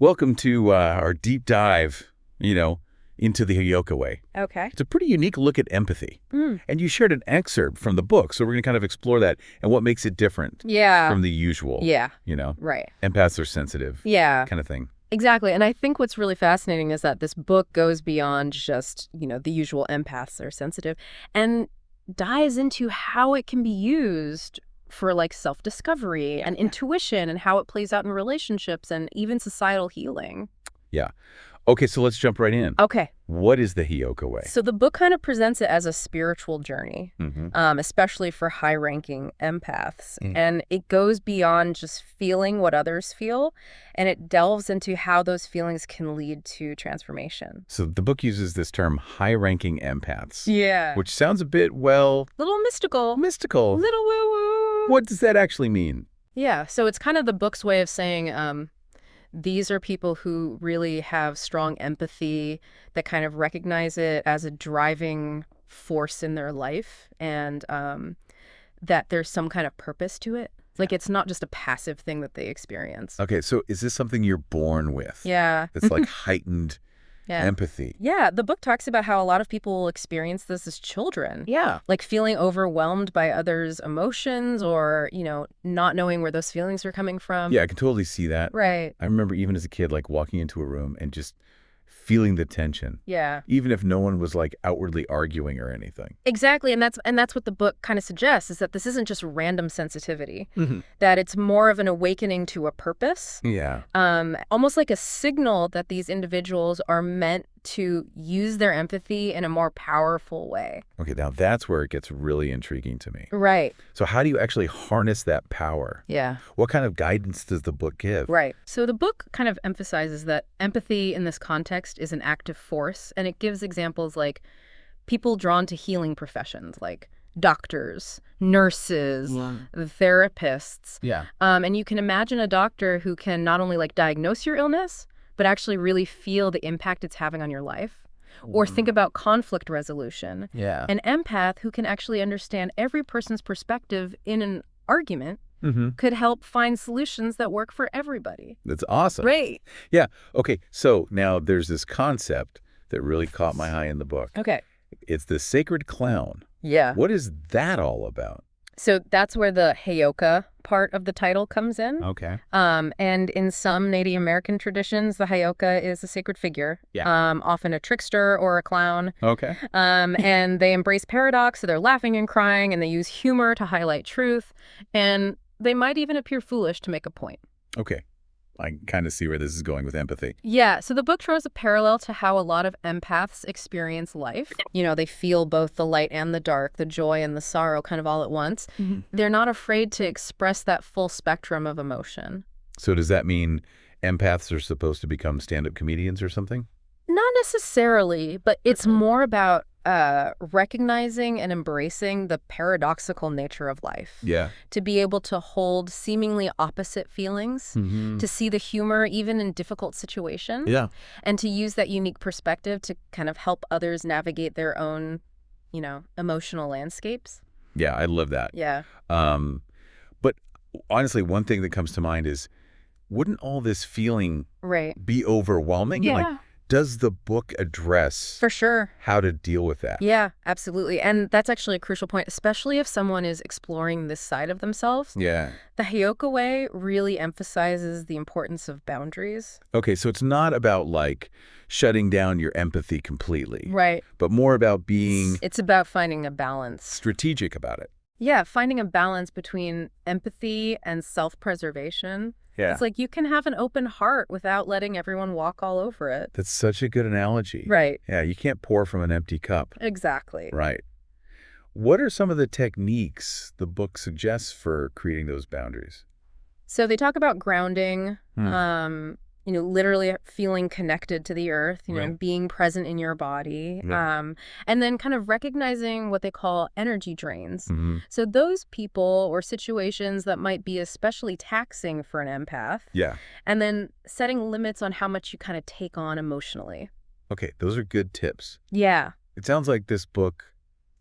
Welcome to our deep dive, into the Heyoka way. Okay. It's a pretty unique look at empathy. Mm. And you shared an excerpt from the book, so we're going to kind of explore that and what makes it different Yeah. from the usual. Yeah. Right. Empaths are sensitive. Yeah. Kind of thing. Exactly. And I think what's really fascinating is that this book goes beyond just, the usual empaths are sensitive and dives into how it can be used for like self-discovery and intuition and how it plays out in relationships and even societal healing. Yeah. Okay, so let's jump right in. Okay. What is the Heyoka way? So the book kind of presents it as a spiritual journey, especially for high-ranking empaths. And it goes beyond just feeling what others feel, and it delves into how those feelings can lead to transformation. So the book uses this term high-ranking empaths. Yeah. Which sounds a bit, well... Little mystical. Mystical. Little woo-woo. What does that actually mean? Yeah, so it's kind of the book's way of saying... these are people who really have strong empathy, that kind of recognize it as a driving force in their life, and that there's some kind of purpose to it. Like, it's not just a passive thing that they experience. Okay, so is this something you're born with? Yeah. That's like heightened empathy? Yeah, the book talks about how a lot of people will experience this as children. Yeah. Like feeling overwhelmed by others' emotions or, not knowing where those feelings are coming from. Yeah, I can totally see that. Right. I remember even as a kid, like walking into a room and just feeling the tension. Yeah. Even if no one was like outwardly arguing or anything. Exactly, and that's what the book kind of suggests, is that this isn't just random sensitivity, that it's more of an awakening to a purpose. Yeah. Almost like a signal that these individuals are meant to use their empathy in a more powerful way. Okay, now that's where it gets really intriguing to me. Right. So how do you actually harness that power? Yeah. What kind of guidance does the book give? Right. So the book kind of emphasizes that empathy in this context is an active force, and it gives examples like people drawn to healing professions like doctors, nurses, therapists. Yeah. And you can imagine a doctor who can not only like diagnose your illness, but actually really feel the impact it's having on your life. Or think about conflict resolution. Yeah. An empath who can actually understand every person's perspective in an argument could help find solutions that work for everybody. That's awesome. Right. Yeah. Okay, so now there's this concept that really caught my eye in the book. Okay. It's the sacred clown. Yeah. What is that all about? So that's where the Heyoka part of the title comes in. Okay. And in some Native American traditions, the Heyoka is a sacred figure, often a trickster or a clown. Okay. And they embrace paradox, so they're laughing and crying, and they use humor to highlight truth. And they might even appear foolish to make a point. Okay. I kind of see where this is going with empathy. Yeah, so the book draws a parallel to how a lot of empaths experience life. They feel both the light and the dark, the joy and the sorrow kind of all at once. They're not afraid to express that full spectrum of emotion. So does that mean empaths are supposed to become stand-up comedians or something? Not necessarily, but it's more about recognizing and embracing the paradoxical nature of life. Yeah. To be able to hold seemingly opposite feelings, to see the humor even in difficult situations. Yeah. And to use that unique perspective to kind of help others navigate their own, emotional landscapes. Yeah, I love that. Yeah. But honestly, one thing that comes to mind is, wouldn't all this feeling be overwhelming? Yeah. Like, does the book address For sure. how to deal with that? Yeah, absolutely. And that's actually a crucial point, especially if someone is exploring this side of themselves. Yeah. The Heyoka way really emphasizes the importance of boundaries. Okay, so it's not about like shutting down your empathy completely. Right. But more about being It's about finding a balance. strategic about it. Yeah, finding a balance between empathy and self-preservation. Yeah. It's like you can have an open heart without letting everyone walk all over it. That's such a good analogy. Right. Yeah, you can't pour from an empty cup. Exactly. Right. What are some of the techniques the book suggests for creating those boundaries? So they talk about grounding, literally feeling connected to the earth, being present in your body, and then kind of recognizing what they call energy drains. So those people or situations that might be especially taxing for an empath. Yeah. And then setting limits on how much you kind of take on emotionally. Okay, those are good tips. Yeah. It sounds like this book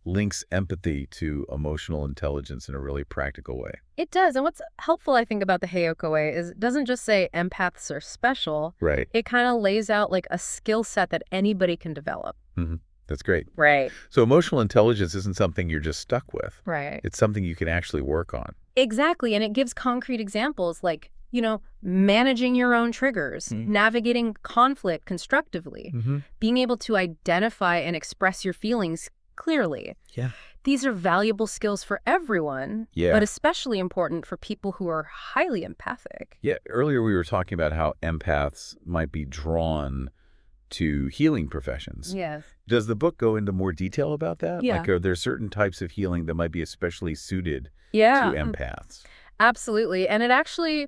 links empathy to emotional intelligence in a really practical way. It does. And what's helpful, I think, about the Heyoka way is it doesn't just say empaths are special. Right. It kind of lays out like a skill set that anybody can develop. That's great. Right. So emotional intelligence isn't something you're just stuck with. Right. It's something you can actually work on. Exactly. And it gives concrete examples like, managing your own triggers, navigating conflict constructively, being able to identify and express your feelings clearly. Yeah. These are valuable skills for everyone, but especially important for people who are highly empathic. Yeah. Earlier we were talking about how empaths might be drawn to healing professions. Yes. Does the book go into more detail about that? Yeah. Like, are there certain types of healing that might be especially suited to empaths? Absolutely. And it actually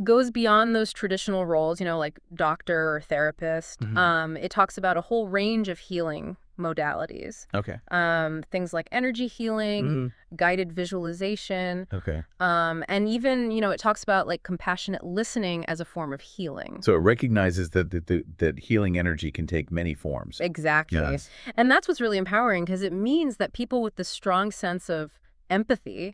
goes beyond those traditional roles, like doctor or therapist. It talks about a whole range of healing modalities. Okay. Things like energy healing, guided visualization. Okay. And even, it talks about like compassionate listening as a form of healing. So it recognizes that healing energy can take many forms. Exactly. Yes. And that's what's really empowering because it means that people with this strong sense of empathy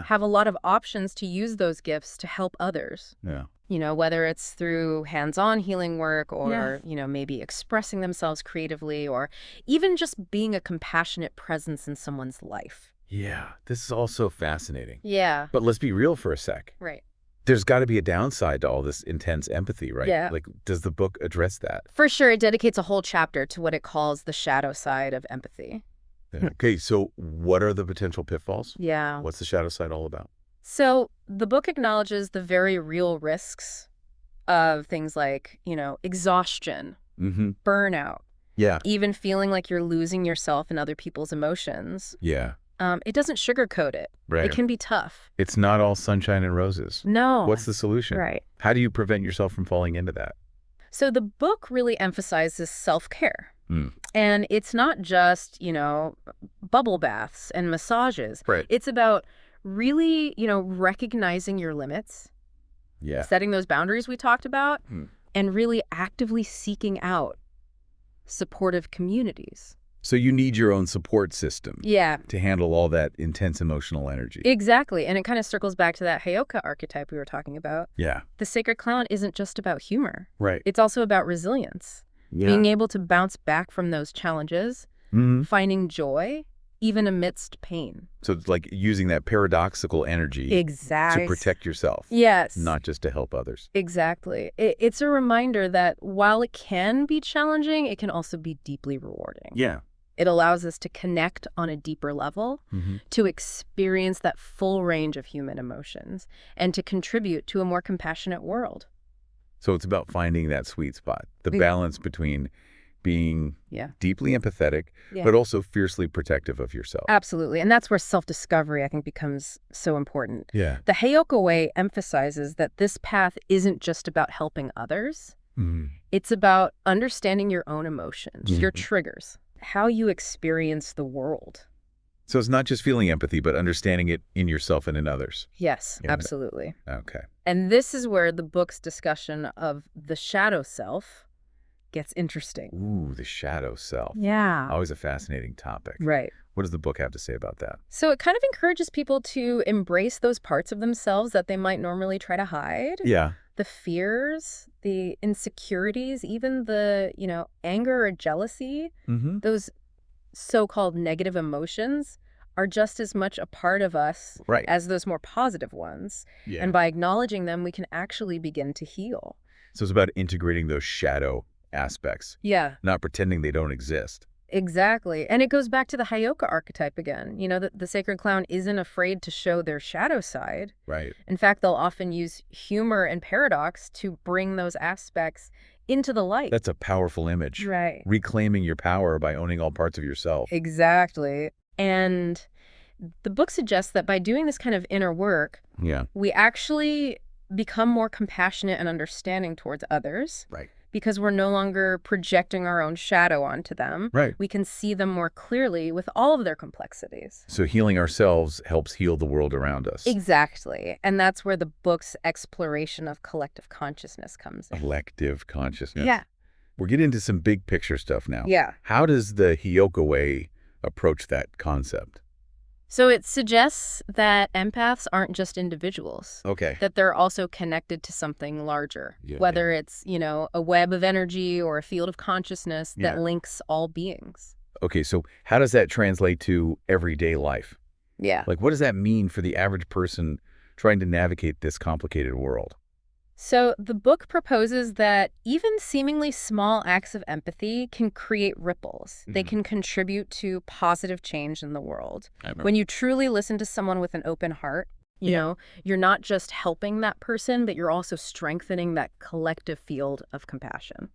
have a lot of options to use those gifts to help others. Yeah. Whether it's through hands-on healing work or, maybe expressing themselves creatively or even just being a compassionate presence in someone's life. Yeah. This is all so fascinating. Yeah. But let's be real for a sec. Right. There's got to be a downside to all this intense empathy, right? Yeah. Like, does the book address that? For sure. It dedicates a whole chapter to what it calls the shadow side of empathy. Okay, so what are the potential pitfalls? Yeah. What's the shadow side all about? So the book acknowledges the very real risks of things like, exhaustion, burnout, even feeling like you're losing yourself and other people's emotions. Yeah. It doesn't sugarcoat it. Right. It can be tough. It's not all sunshine and roses. No. What's the solution? Right. How do you prevent yourself from falling into that? So the book really emphasizes self-care. And it's not just, bubble baths and massages. Right. It's about really, recognizing your limits, setting those boundaries we talked about, and really actively seeking out supportive communities. So you need your own support system to handle all that intense emotional energy. Exactly. And it kind of circles back to that Heyoka archetype we were talking about. Yeah. The sacred clown isn't just about humor. Right. It's also about resilience. Being able to bounce back from those challenges, finding joy, even amidst pain. So it's like using that paradoxical energy to protect yourself. Yes. Not just to help others. Exactly. It's a reminder that while it can be challenging, it can also be deeply rewarding. Yeah. It allows us to connect on a deeper level, to experience that full range of human emotions, and to contribute to a more compassionate world. So it's about finding that sweet spot, the balance between being deeply empathetic, but also fiercely protective of yourself. Absolutely. And that's where self-discovery, I think, becomes so important. Yeah. The Heyoka way emphasizes that this path isn't just about helping others. It's about understanding your own emotions, your triggers, how you experience the world. So it's not just feeling empathy, but understanding it in yourself and in others. Yes, absolutely. Okay. And this is where the book's discussion of the shadow self gets interesting. Ooh, the shadow self. Yeah. Always a fascinating topic. Right. What does the book have to say about that? So it kind of encourages people to embrace those parts of themselves that they might normally try to hide. Yeah. The fears, the insecurities, even the, anger or jealousy, those so-called negative emotions are just as much a part of us as those more positive ones. Yeah. And by acknowledging them, we can actually begin to heal. So it's about integrating those shadow aspects. Yeah. Not pretending they don't exist. Exactly. And it goes back to the Heyoka archetype again. The sacred clown isn't afraid to show their shadow side. Right. In fact, they'll often use humor and paradox to bring those aspects into the light. That's a powerful image. Right. Reclaiming your power by owning all parts of yourself. Exactly. And the book suggests that by doing this kind of inner work, we actually become more compassionate and understanding towards others. Right. Because we're no longer projecting our own shadow onto them. Right. We can see them more clearly with all of their complexities. So healing ourselves helps heal the world around us. Exactly. And that's where the book's exploration of collective consciousness comes in. Collective consciousness. Yeah. We're getting into some big picture stuff now. Yeah. How does the Heyoka way approach that concept? So it suggests that empaths aren't just individuals. Okay. That they're also connected to something larger, whether it's, a web of energy or a field of consciousness that links all beings. Okay, so how does that translate to everyday life? Yeah. Like, what does that mean for the average person trying to navigate this complicated world? So the book proposes that even seemingly small acts of empathy can create ripples. They can contribute to positive change in the world. When you truly listen to someone with an open heart, you know, you're not just helping that person, but you're also strengthening that collective field of compassion.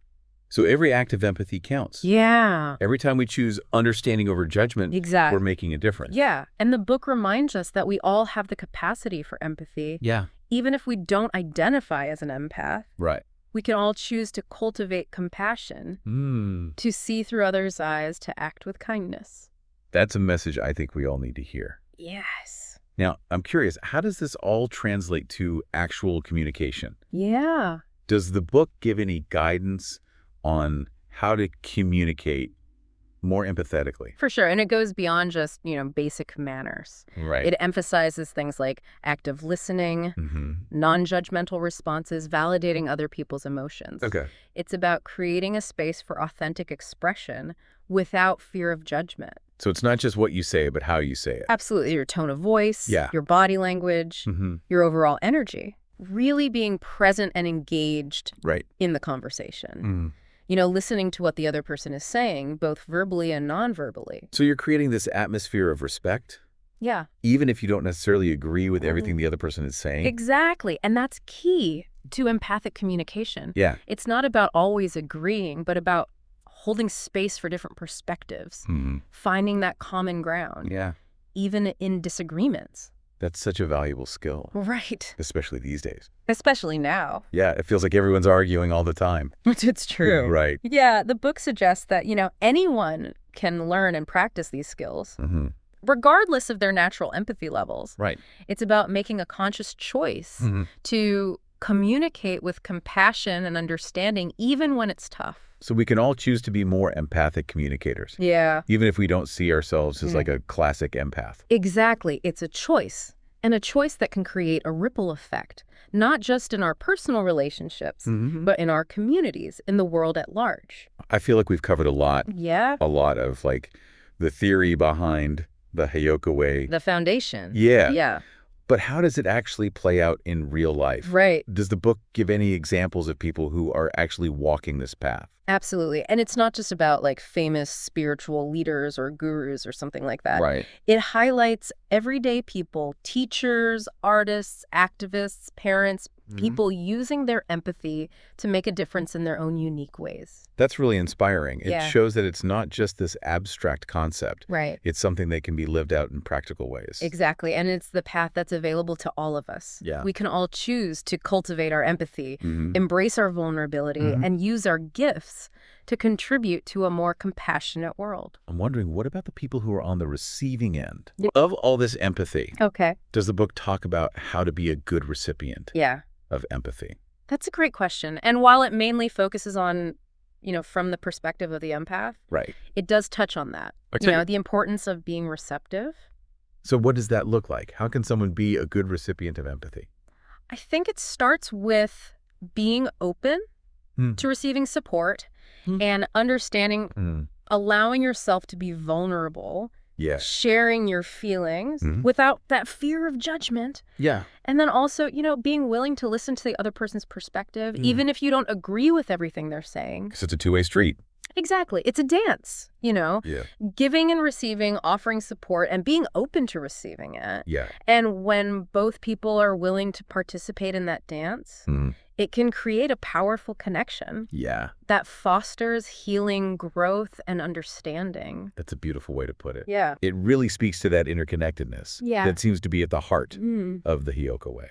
So every act of empathy counts. Yeah. Every time we choose understanding over judgment, we're making a difference. Yeah. And the book reminds us that we all have the capacity for empathy. Yeah. Even if we don't identify as an empath, we can all choose to cultivate compassion, to see through others' eyes, to act with kindness. That's a message I think we all need to hear. Yes. Now, I'm curious, how does this all translate to actual communication? Yeah. Does the book give any guidance on how to communicate more empathetically? For sure. And it goes beyond just, basic manners. Right. It emphasizes things like active listening, non-judgmental responses, validating other people's emotions. Okay. It's about creating a space for authentic expression without fear of judgment. So it's not just what you say, but how you say it. Absolutely. Your tone of voice, your body language, your overall energy. Really being present and engaged in the conversation. Listening to what the other person is saying, both verbally and non-verbally. So you're creating this atmosphere of respect? Yeah. Even if you don't necessarily agree with everything the other person is saying? Exactly. And that's key to empathic communication. Yeah. It's not about always agreeing, but about holding space for different perspectives, finding that common ground, even in disagreements. That's such a valuable skill. Right. Especially these days. Especially now. Yeah, it feels like everyone's arguing all the time. It's true. Right. Yeah, the book suggests that, anyone can learn and practice these skills, regardless of their natural empathy levels. Right. It's about making a conscious choice to communicate with compassion and understanding, even when it's tough. So we can all choose to be more empathic communicators. Yeah. Even if we don't see ourselves as like a classic empath. Exactly. It's a choice. And a choice that can create a ripple effect, not just in our personal relationships, but in our communities, in the world at large. I feel like we've covered a lot. Yeah. A lot of like the theory behind the Heyoka way. The foundation. Yeah. Yeah. But how does it actually play out in real life? Right. Does the book give any examples of people who are actually walking this path? Absolutely. And it's not just about like famous spiritual leaders or gurus or something like that. Right. It highlights everyday people, teachers, artists, activists, parents, people using their empathy to make a difference in their own unique ways. That's really inspiring. It shows that it's not just this abstract concept. Right. It's something that can be lived out in practical ways. Exactly. And it's the path that's available to all of us. Yeah. We can all choose to cultivate our empathy, embrace our vulnerability, and use our gifts to contribute to a more compassionate world. I'm wondering, what about the people who are on the receiving end of all this empathy? Okay. Does the book talk about how to be a good recipient of empathy? That's a great question. And while it mainly focuses on, from the perspective of the empath, it does touch on that. The importance of being receptive. So what does that look like? How can someone be a good recipient of empathy? I think it starts with being open to receiving support and understanding, allowing yourself to be vulnerable, sharing your feelings without that fear of judgment. Yeah. And then also, being willing to listen to the other person's perspective, even if you don't agree with everything they're saying. Because it's a two-way street. Exactly. It's a dance, giving and receiving, offering support, and being open to receiving it. Yeah. And when both people are willing to participate in that dance, it can create a powerful connection. Yeah. That fosters healing, growth, and understanding. That's a beautiful way to put it. Yeah. It really speaks to that interconnectedness that seems to be at the heart of the Heyoka way.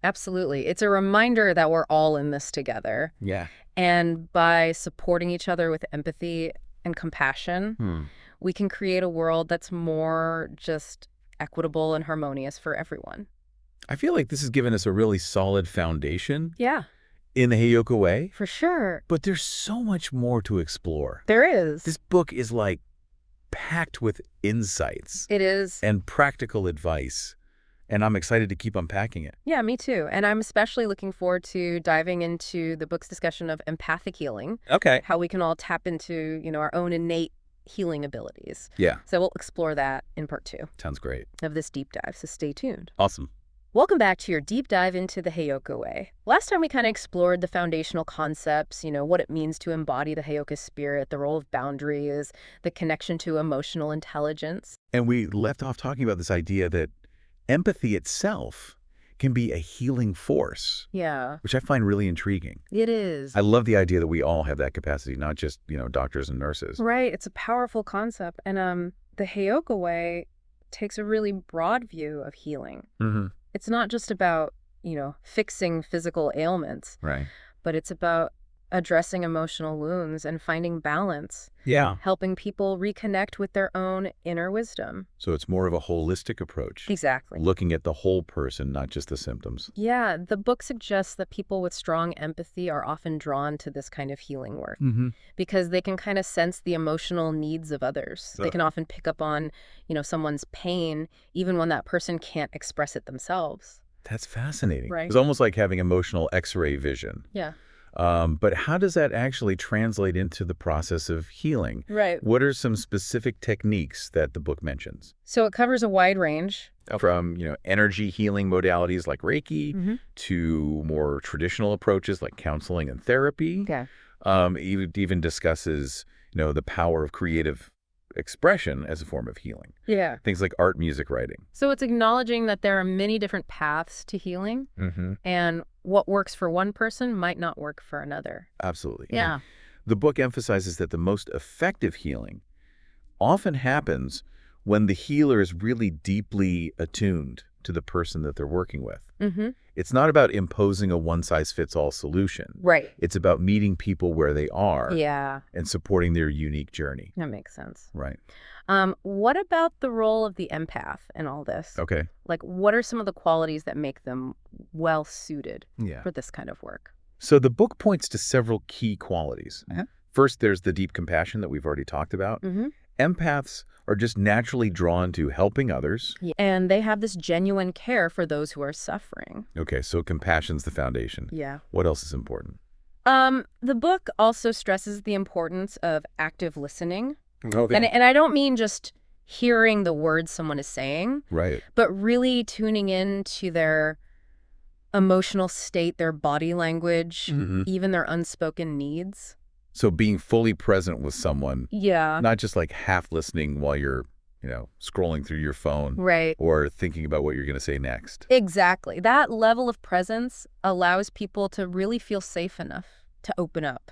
Absolutely. It's a reminder that we're all in this together. Yeah. And by supporting each other with empathy and compassion, we can create a world that's more just equitable and harmonious for everyone. I feel like this has given us a really solid foundation. Yeah. In the Heyoka way. For sure. But there's so much more to explore. There is. This book is like packed with insights. It is. And practical advice. And I'm excited to keep unpacking it. Yeah, me too. And I'm especially looking forward to diving into the book's discussion of empathic healing. Okay. How we can all tap into, our own innate healing abilities. Yeah. So we'll explore that in part 2. Sounds great. Of this deep dive, so stay tuned. Awesome. Welcome back to your deep dive into the Heyoka way. Last time we kind of explored the foundational concepts, what it means to embody the Heyoka spirit, the role of boundaries, the connection to emotional intelligence. And we left off talking about this idea that empathy itself can be a healing force. Yeah. Which I find really intriguing. It is. I love the idea that we all have that capacity, not just, doctors and nurses. Right. It's a powerful concept. And the Heyoka way takes a really broad view of healing. Mm-hmm. It's not just about, fixing physical ailments. Right. But it's about addressing emotional wounds and finding balance. Yeah. Helping people reconnect with their own inner wisdom. So it's more of a holistic approach. Exactly. Looking at the whole person, not just the symptoms. Yeah, the book suggests that people with strong empathy are often drawn to this kind of healing work because they can kind of sense the emotional needs of others. They can often pick up on, someone's pain, even when that person can't express it themselves. That's fascinating. Right. It's almost like having emotional X-ray vision. Yeah. But how does that actually translate into the process of healing? Right. What are some specific techniques that the book mentions? So it covers a wide range. From, energy healing modalities like Reiki to more traditional approaches like counseling and therapy. Okay. It even discusses, the power of creative expression as a form of healing. Yeah. Things like art, music, writing. So it's acknowledging that there are many different paths to healing and what works for one person might not work for another. Absolutely. Yeah. The book emphasizes that the most effective healing often happens when the healer is really deeply attuned to the person that they're working with. It's not about imposing a one-size-fits-all solution. Right. It's about meeting people where they are and supporting their unique journey. That makes sense. Right. What about the role of the empath in all this? Okay. Like, what are some of the qualities that make them well-suited for this kind of work? So the book points to several key qualities. First, there's the deep compassion that we've already talked about. Empaths are just naturally drawn to helping others. And they have this genuine care for those who are suffering. Okay, so compassion's the foundation. Yeah. What else is important? The book also stresses the importance of active listening. Okay. And I don't mean just hearing the words someone is saying. Right. But really tuning in to their emotional state, their body language, even their unspoken needs. So being fully present with someone. Yeah. Not just like half listening while you're, scrolling through your phone. Right. Or thinking about what you're going to say next. Exactly. That level of presence allows people to really feel safe enough to open up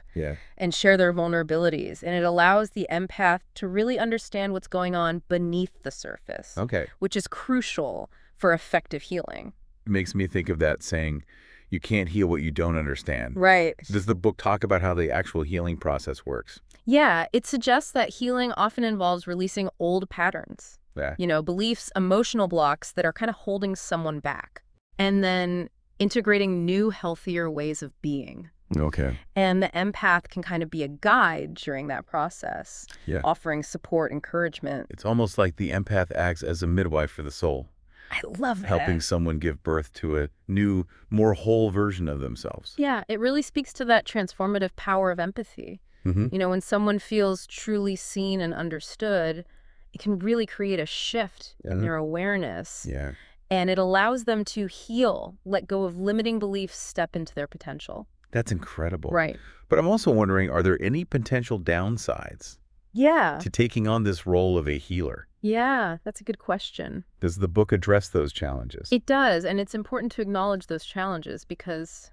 and share their vulnerabilities. And it allows the empath to really understand what's going on beneath the surface. Okay. Which is crucial for effective healing. It makes me think of that saying, you can't heal what you don't understand. Right. Does the book talk about how the actual healing process works? Yeah, it suggests that healing often involves releasing old patterns. Yeah. Beliefs, emotional blocks that are kind of holding someone back. And then integrating new, healthier ways of being. Okay. And the empath can kind of be a guide during that process, offering support, encouragement. It's almost like the empath acts as a midwife for the soul. I love that. Helping someone give birth to a new, more whole version of themselves. Yeah, it really speaks to that transformative power of empathy. When someone feels truly seen and understood, it can really create a shift in their awareness. Yeah. And it allows them to heal, let go of limiting beliefs, step into their potential. That's incredible. Right. But I'm also wondering, are there any potential downsides to taking on this role of a healer? Yeah, that's a good question. Does the book address those challenges? It does, and it's important to acknowledge those challenges because,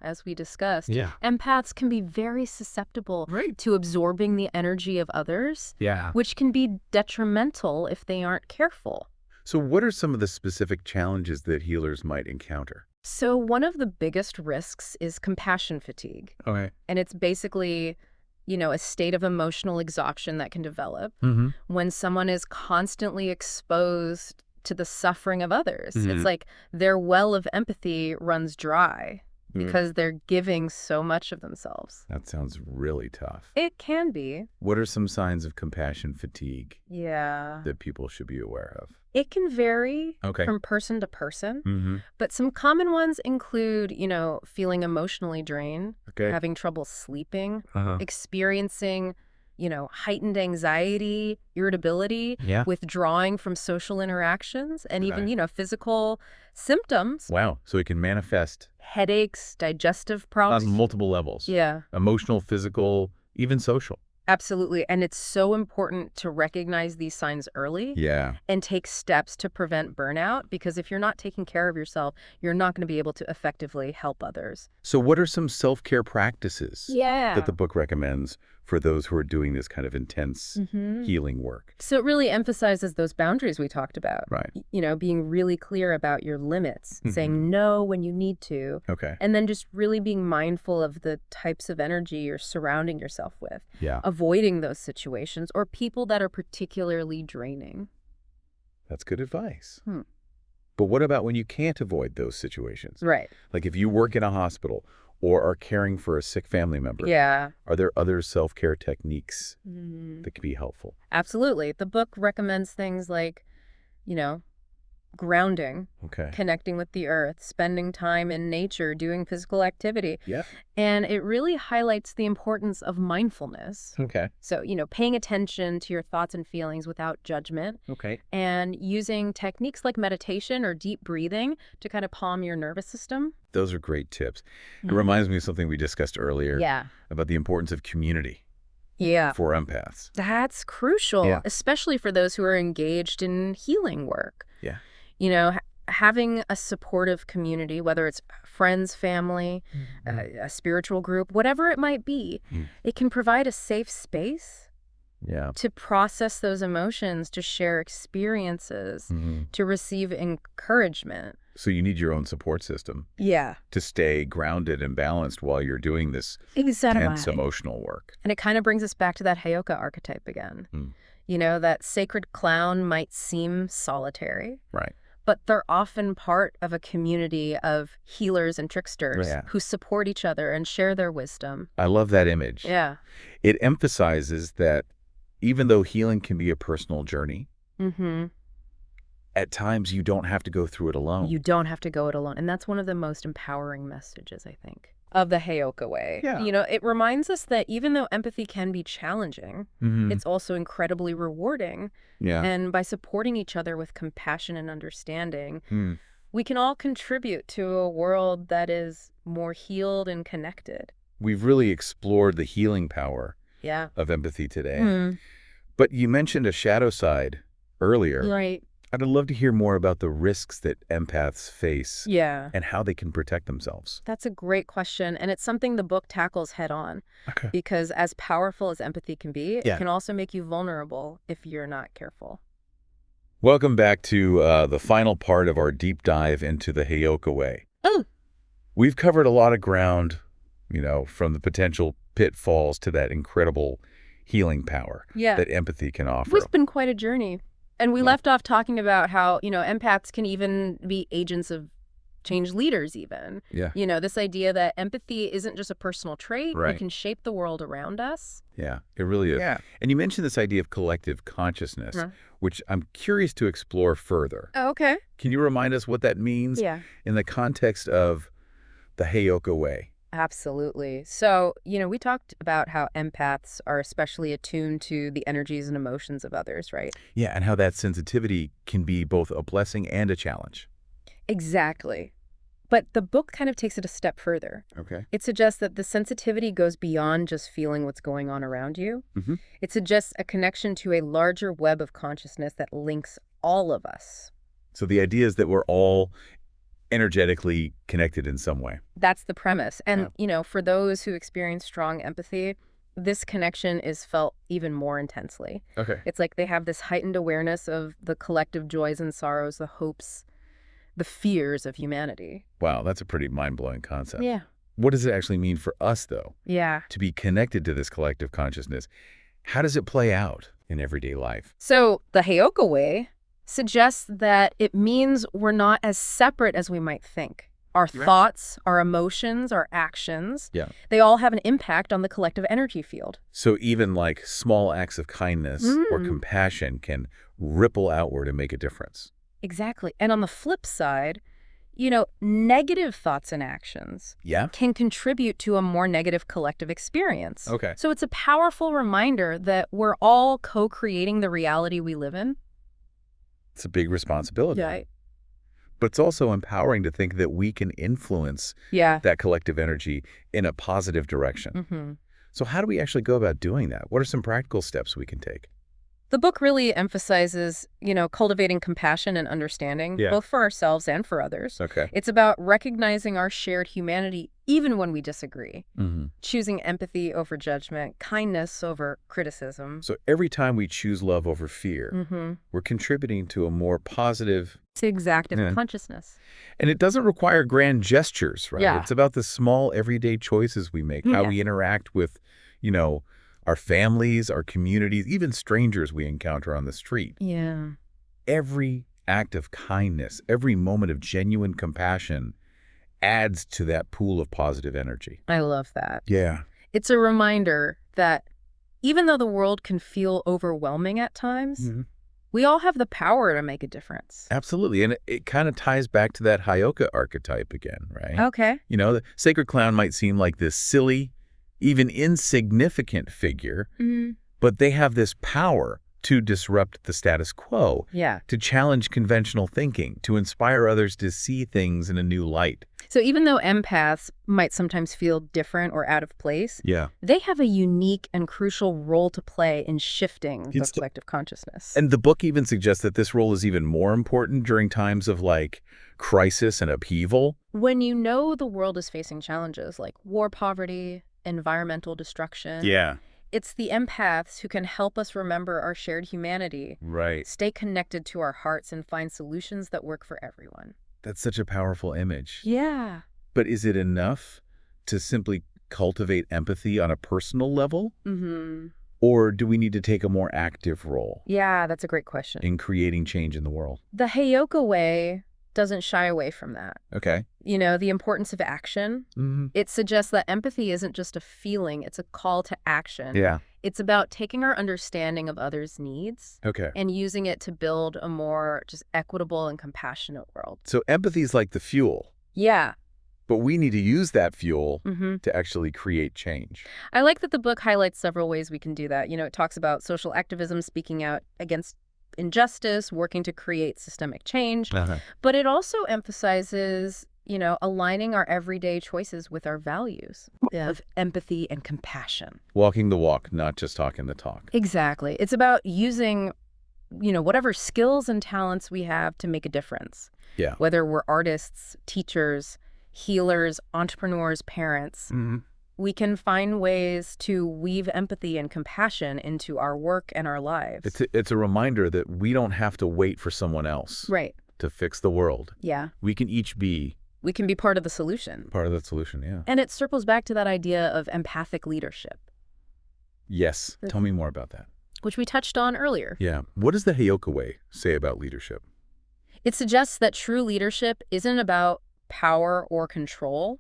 as we discussed, empaths can be very susceptible to absorbing the energy of others, which can be detrimental if they aren't careful. So what are some of the specific challenges that healers might encounter? So one of the biggest risks is compassion fatigue. Okay. And it's basically, a state of emotional exhaustion that can develop when someone is constantly exposed to the suffering of others. It's like their well of empathy runs dry. because they're giving so much of themselves. That sounds really tough. It can be. What are some signs of compassion fatigue Yeah. that people should be aware of? It can vary from person to person, but some common ones include, feeling emotionally drained, having trouble sleeping, experiencing, heightened anxiety, irritability, withdrawing from social interactions, and even, physical symptoms. Wow. So it can manifest Headaches, digestive problems. on multiple levels. Yeah. Emotional, physical, even social. Absolutely. And it's so important to recognize these signs early and take steps to prevent burnout, because if you're not taking care of yourself, you're not going to be able to effectively help others. So what are some self-care practices Yeah. that the book recommends for those who are doing this kind of intense healing work? So it really emphasizes those boundaries we talked about. Right. Being really clear about your limits, saying no when you need to. Okay. And then just really being mindful of the types of energy you're surrounding yourself with. Yeah. Avoiding those situations or people that are particularly draining. That's good advice. But what about when you can't avoid those situations? Right. Like if you work in a hospital or are caring for a sick family member. Yeah. Are there other self-care techniques that can be helpful? Absolutely. The book recommends things like, grounding, connecting with the earth, spending time in nature, doing physical activity. Yeah. And it really highlights the importance of mindfulness. Okay. So, paying attention to your thoughts and feelings without judgment. Okay. And using techniques like meditation or deep breathing to kind of calm your nervous system. Those are great tips. It reminds me of something we discussed earlier about the importance of community. Yeah. For empaths. That's crucial, especially for those who are engaged in healing work. Yeah. Having a supportive community, whether it's friends, family, a spiritual group, whatever it might be, it can provide a safe space to process those emotions, to share experiences, to receive encouragement. So you need your own support system. Yeah. To stay grounded and balanced while you're doing this intense emotional work. And it kind of brings us back to that Heyoka archetype again. That sacred clown might seem solitary. Right. But they're often part of a community of healers and tricksters who support each other and share their wisdom. I love that image. Yeah. It emphasizes that even though healing can be a personal journey, at times you don't have to go through it alone. You don't have to go it alone. And that's one of the most empowering messages, I think, of the Heyoka way. Yeah. It reminds us that even though empathy can be challenging, it's also incredibly rewarding. Yeah. And by supporting each other with compassion and understanding, we can all contribute to a world that is more healed and connected. We've really explored the healing power of empathy today. But you mentioned a shadow side earlier. Right. I'd love to hear more about the risks that empaths face and how they can protect themselves. That's a great question. And it's something the book tackles head on. Okay. Because as powerful as empathy can be, it can also make you vulnerable if you're not careful. Welcome back to the final part of our deep dive into the Heyoka way. We've covered a lot of ground, from the potential pitfalls to that incredible healing power that empathy can offer. It's been quite a journey. And we left off talking about how, empaths can even be agents of change, leaders even. Yeah. This idea that empathy isn't just a personal trait. Right. It can shape the world around us. Yeah, it really is. Yeah. And you mentioned this idea of collective consciousness, which I'm curious to explore further. Oh, okay. Can you remind us what that means in the context of the Heyoka way? Absolutely. So, we talked about how empaths are especially attuned to the energies and emotions of others, right? Yeah, and how that sensitivity can be both a blessing and a challenge. Exactly. But the book kind of takes it a step further. Okay. It suggests that the sensitivity goes beyond just feeling what's going on around you. It suggests a connection to a larger web of consciousness that links all of us. So the idea is that we're all energetically connected in some way. That's the premise. And, for those who experience strong empathy, this connection is felt even more intensely. Okay. It's like they have this heightened awareness of the collective joys and sorrows, the hopes, the fears of humanity. Wow, that's a pretty mind-blowing concept. Yeah. What does it actually mean for us, though? Yeah. To be connected to this collective consciousness? How does it play out in everyday life? So the Heyoka way suggests that it means we're not as separate as we might think. Our thoughts, our emotions, our actions, Yeah. they all have an impact on the collective energy field. So even like small acts of kindness or compassion can ripple outward and make a difference. Exactly. And on the flip side, negative thoughts and actions Yeah? can contribute to a more negative collective experience. Okay. So it's a powerful reminder that we're all co-creating the reality we live in. It's a big responsibility. Yeah. But it's also empowering to think that we can influence that collective energy in a positive direction. So how do we actually go about doing that? What are some practical steps we can take? The book really emphasizes, cultivating compassion and understanding, both for ourselves and for others. Okay. It's about recognizing our shared humanity even when we disagree, choosing empathy over judgment, kindness over criticism. So every time we choose love over fear, we're contributing to a more positive... It's the exactive consciousness. And it doesn't require grand gestures, right? Yeah. It's about the small everyday choices we make, how we interact with, our families, our communities, even strangers we encounter on the street. Yeah. Every act of kindness, every moment of genuine compassion adds to that pool of positive energy. I love that. Yeah. It's a reminder that even though the world can feel overwhelming at times, we all have the power to make a difference. Absolutely. And it kind of ties back to that Heyoka archetype again, right? Okay. The sacred clown might seem like this silly, even insignificant figure, but they have this power to disrupt the status quo, to challenge conventional thinking, to inspire others to see things in a new light. So even though empaths might sometimes feel different or out of place, they have a unique and crucial role to play in shifting the collective consciousness. And the book even suggests that this role is even more important during times of crisis and upheaval. When the world is facing challenges like war, poverty, environmental destruction. It's the empaths who can help us remember our shared humanity, stay connected to our hearts, and find solutions that work for everyone. That's such a powerful image. Yeah. But is it enough to simply cultivate empathy on a personal level? Or do we need to take a more active role? Yeah, that's a great question. In creating change in the world? The Heyoka way doesn't shy away from that. Okay. The importance of action. It suggests that empathy isn't just a feeling, it's a call to action. Yeah. It's about taking our understanding of others' needs and using it to build a more just equitable and compassionate world. So empathy is like the fuel. Yeah. But we need to use that fuel to actually create change. I like that the book highlights several ways we can do that. It talks about social activism, speaking out against injustice, working to create systemic change. But it also emphasizes, aligning our everyday choices with our values of empathy and compassion. Walking the walk, not just talking the talk. Exactly. It's about using, whatever skills and talents we have to make a difference. Yeah. Whether we're artists, teachers, healers, entrepreneurs, parents. We can find ways to weave empathy and compassion into our work and our lives. It's a reminder that we don't have to wait for someone else to fix the world. Yeah. We can each be... We can be part of the solution. Part of the solution, yeah. And it circles back to that idea of empathic leadership. Yes. Tell me more about that. Which we touched on earlier. Yeah. What does the Heyoka way say about leadership? It suggests that true leadership isn't about power or control.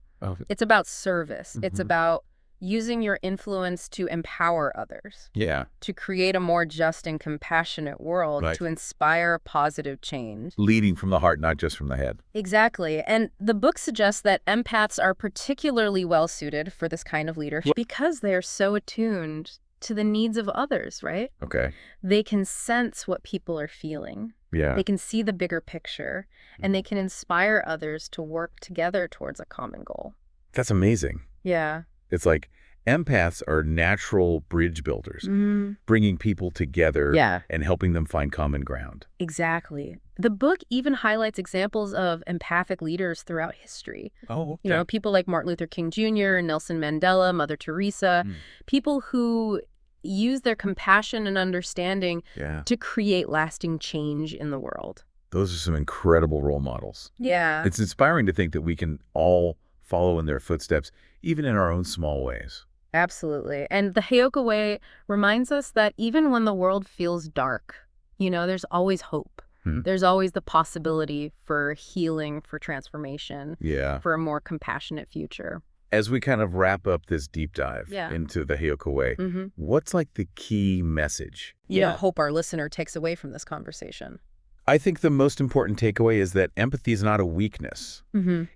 It's about service. It's about using your influence to empower others. Yeah. To create a more just and compassionate world, to inspire positive change. Leading from the heart, not just from the head. Exactly. And the book suggests that empaths are particularly well suited for this kind of leadership because they are so attuned to the needs of others, right? Okay. They can sense what people are feeling. Yeah. They can see the bigger picture, and they can inspire others to work together towards a common goal. That's amazing. Yeah. It's like empaths are natural bridge builders, bringing people together and helping them find common ground. Exactly. The book even highlights examples of empathic leaders throughout history. Oh, okay. People like Martin Luther King Jr., Nelson Mandela, Mother Teresa, people who use their compassion and understanding to create lasting change in the world. Those are some incredible role models. Yeah. It's inspiring to think that we can all follow in their footsteps, even in our own small ways. Absolutely. And the Heyoka way reminds us that even when the world feels dark, there's always hope. There's always the possibility for healing, for transformation, Yeah. for a more compassionate future. As we kind of wrap up this deep dive Yeah. into the Heyoka way, what's like the key message? Hope our listener takes away from this conversation. I think the most important takeaway is that empathy is not a weakness.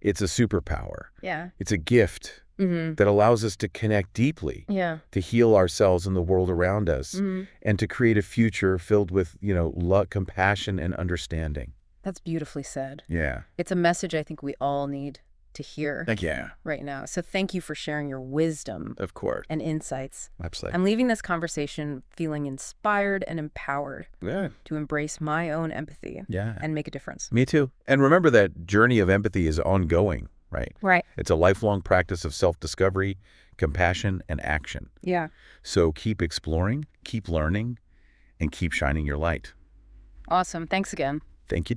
It's a superpower. Yeah. It's a gift that allows us to connect deeply, to heal ourselves and the world around us, and to create a future filled with, love, compassion, and understanding. That's beautifully said. Yeah. It's a message I think we all need to hear Yeah. right now. So thank you for sharing your wisdom Of course. and insights. Absolutely. I'm leaving this conversation feeling inspired and empowered to embrace my own empathy and make a difference. Me too. And remember that journey of empathy is ongoing, right? Right. It's a lifelong practice of self-discovery, compassion, and action. Yeah. So keep exploring, keep learning, and keep shining your light. Awesome. Thanks again. Thank you,